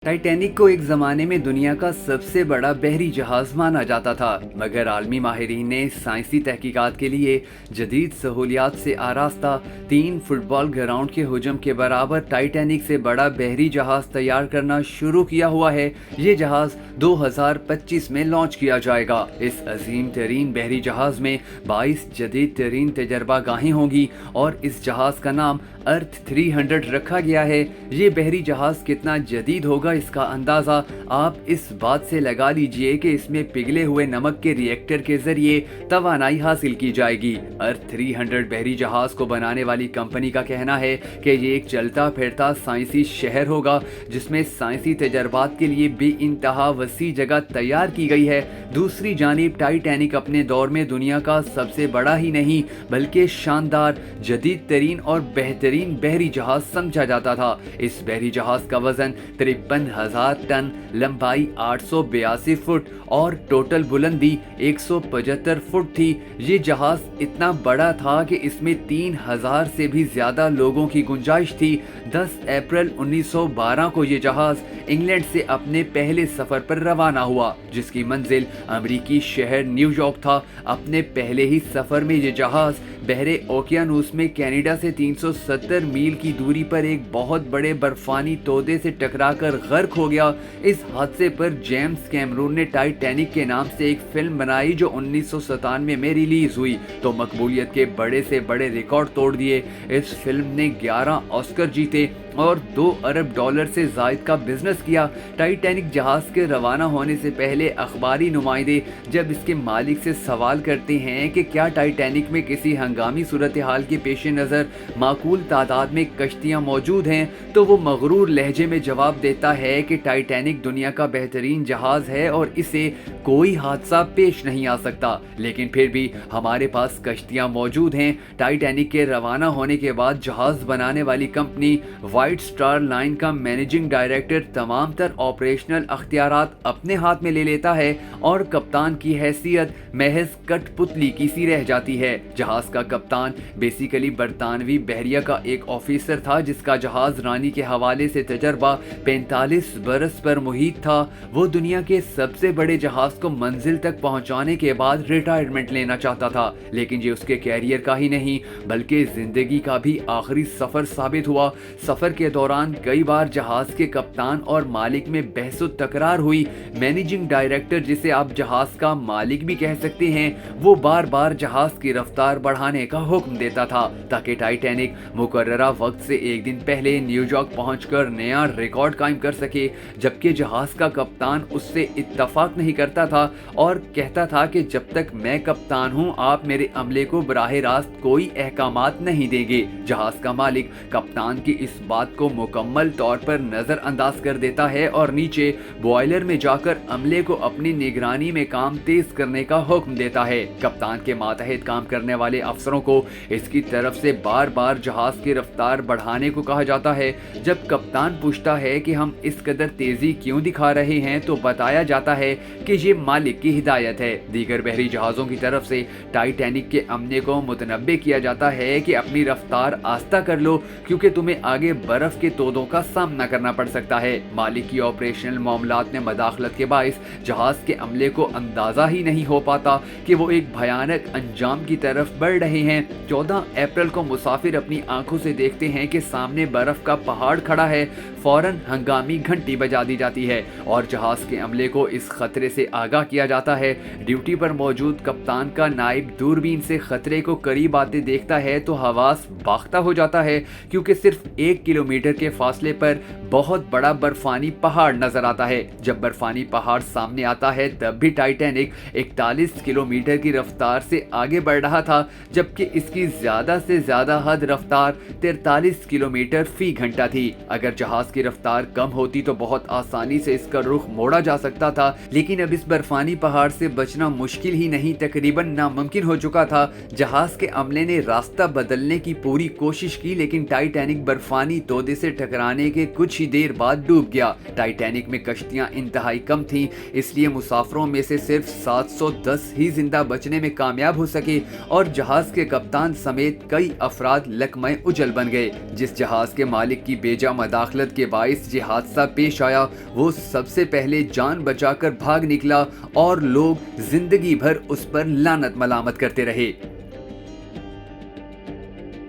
Titanic को एक ज़माने में दुनिया का सबसे बड़ा बहरी जहाज़ माना जाता था, मगर आलमी माहिरीन ने साइंसी तहकीकात के लिए जदीद सहूलियात से आरास्ता 3 फुटबॉल ग्राउंड के हुजम के बराबर टाइटैनिक से बड़ा बहरी जहाज़ तैयार करना शुरू किया हुआ है। ये जहाज़ 2025 में लॉन्च किया जाएगा। इस अजीम तरीन बहरी जहाज़ में 22 जदीद तरीन तजर्बागाहें होंगी और इस जहाज़ का नाम अर्थ 300 रखा गया है। ये बहरी जहाज़ कितना जदीद होगा, इसका अंदाज़ा आप इस बात से लगा लीजिए कि इसमें पिघले हुए नमक के रिएक्टर के जरिए तवानाई हासिल की जाएगी। अर्थ 300 बहरी जहाज़ को बनाने वाली कंपनी का कहना है कि ये एक चलता फिरता साइंसी शहर होगा जिसमें साइंसी तजर्बात के लिए बेइंतहा वसी जगह तैयार की गई है। दूसरी जानिब टाइटैनिक अपने दौर में दुनिया का सबसे बड़ा ही नहीं बल्कि शानदार, जदीद तरीन और बेहतरीन बहरी जहाज समझा जाता था। इस बहरी जहाज का वजन 53,000 टन, लंबाई 882 फुट और टोटल बुलंदी 175 फुट थी। ये जहाज इतना बड़ा था कि इसमें 3,000 से भी ज्यादा लोगों की गुंजाइश थी। 10 अप्रैल 1912 को ये जहाज इंग्लैंड से अपने पहले सफर पर रवाना हुआ, जिसकी मंजिल अमेरिकी शहर न्यूयॉर्क था। अपने पहले ही सफर में ये जहाज बहरे ओकियानूस में कनाडा से 370 मील की दूरी पर एक बहुत बड़े बर्फानी तोदे से टकराकर गर्क हो गया। इस हादसे पर जेम्स कैमरून ने टाइटैनिक के नाम से एक फिल्म बनाई जो 1997 में रिलीज हुई तो मकबूलियत के बड़े से बड़े रिकॉर्ड तोड़ दिए। इस फिल्म ने 11 ऑस्कर जीते और $2 अरब से जायद का बिजनेस किया। टाइटैनिक जहाज के रवाना होने से पहले अखबारी नुमाइंदे जब इसके मालिक से सवाल करते हैं कि क्या टाइटैनिक में किसी हंगामी सूरत हाल के पेश नज़र माकूल तादाद में कश्तियाँ मौजूद हैं, तो वो मगरूर लहजे में जवाब देता है कि टाइटैनिक दुनिया का बेहतरीन जहाज है और इसे कोई हादसा पेश नहीं आ सकता, लेकिन फिर भी हमारे पास कश्तियाँ मौजूद हैं। टाइटैनिक के रवाना होने के बाद जहाज बनाने वाली कंपनी व्हाइट स्टार लाइन का मैनेजिंग डायरेक्टर तमाम तर ऑपरेशनल अख्तियारात अपने हाथ में ले लेता है और कप्तान की हैसियत महज कठपुतली की सी रह जाती है। जहाज का कप्तान बेसिकली बरतानवी बहरिया का एक ऑफिसर था जिसका जहाज रानी के हवाले से तजर्बा 45 बरस पर मुहित था। वो दुनिया के सबसे बड़े जहाज को मंजिल तक पहुंचाने के बाद रिटायरमेंट लेना चाहता था, लेकिन ये उसके कैरियर का ही नहीं बल्कि जिंदगी का भी आखिरी सफर साबित हुआ। सफर के दौरान कई बार जहाज के कप्तान और मालिक में बहसो तकरार हुई। मैनेजिंग डायरेक्टर, जिसे आप जहाज का मालिक भी कह सकते हैं, वो बार बार जहाज की रफ्तार बढ़ाने का हुक्म देता था ताकि टाइटैनिक मुकर्ररा वक्त से एक दिन पहले न्यूयॉर्क पहुंचकर नया रिकॉर्ड कायम कर सके, जबकि जहाज का कप्तान उससे इत्तफाक नहीं करता था और कहता था कि जब तक मैं कप्तान हूं आप मेरे अमले को बराह रास्त कोई अहकामात नहीं देंगे। जहाज का मालिक कप्तान की इस बात को मुकम्मल तौर पर नजरअंदाज कर देता है और नीचे बॉयलर में जाकर अमले को अपनी निगरानी में काम तेज करने का हुक्म देता है। कप्तान के मातहत काम करने वाले अफसरों को इसकी तरफ से बार बार जहाज की रफ्तार बढ़ाने को कहा जाता है। जब कप्तान पूछता है कि हम इस कदर तेजी क्यों दिखा रहे हैं तो बताया जाता है कि ये मालिक की हिदायत है। दीगर बहरी जहाजों की तरफ से टाइटैनिक के अमले को मुतनब्बे किया जाता है कि अपनी रफ्तार आस्ता कर लो क्योंकि तुम्हें आगे बर्फ के तोदों का सामना करना पड़ सकता है। मालिक की ऑपरेशनल मामलात में मदाखलत के बाइस जहाज के अमले को अंदाजा ही नहीं हो पाता कि वो एक भयानक अंजाम की तरफ बढ़ रहे हैं। 14 अप्रैल को मुसाफिर अपनी आंखों से देखते हैं कि सामने बर्फ का पहाड़ खड़ा है। फौरन हंगामी घंटी बजा दी जाती है और जहाज के अमले को इस खतरे से आगाह किया जाता है। ड्यूटी पर मौजूद कप्तान का नायब दूरबीन से खतरे को करीब आते देखता है तो हवास बाख्ता हो जाता है क्योंकि सिर्फ 1 किलोमीटर के फासले पर बहुत बड़ा बर्फानी पहाड़ नजर आता है। जब बर्फानी पहाड़ सामने आता है तब भी टाइटैनिक 41 किलोमीटर की रफ्तार से आगे बढ़ रहा था, जबकि इसकी ज्यादा से ज्यादा हद रफ्तार 43 किलोमीटर फी घंटा थी। अगर जहाज की रफ्तार कम होती तो बहुत आसानी से इसका रुख मोड़ा जा सकता था, लेकिन अब इस बर्फानी पहाड़ से बचना मुश्किल ही नहीं तकरीबन नामुमकिन हो चुका था। जहाज के अमले ने रास्ता बदलने की पूरी कोशिश की, लेकिन टाइटैनिक बर्फानी तोदे से टकराने के कुछ ही देर बाद डूब गया। टाइटैनिक में कश्तियां इंतहाई कम थीं, इसलिए मुसाफिरों में से सिर्फ 710 ही जिंदा बचने में कामयाब हो सके और जहाज के कप्तान समेत कई अफराद लकमय उजल बन गए। जिस जहाज के मालिक की बेजा मदाखलत के बाइस ये हादसा पेश आया, वो सबसे पहले जान बचाकर भाग निकला और लोग जिंदगी भर उस पर लानत मलामत करते रहे।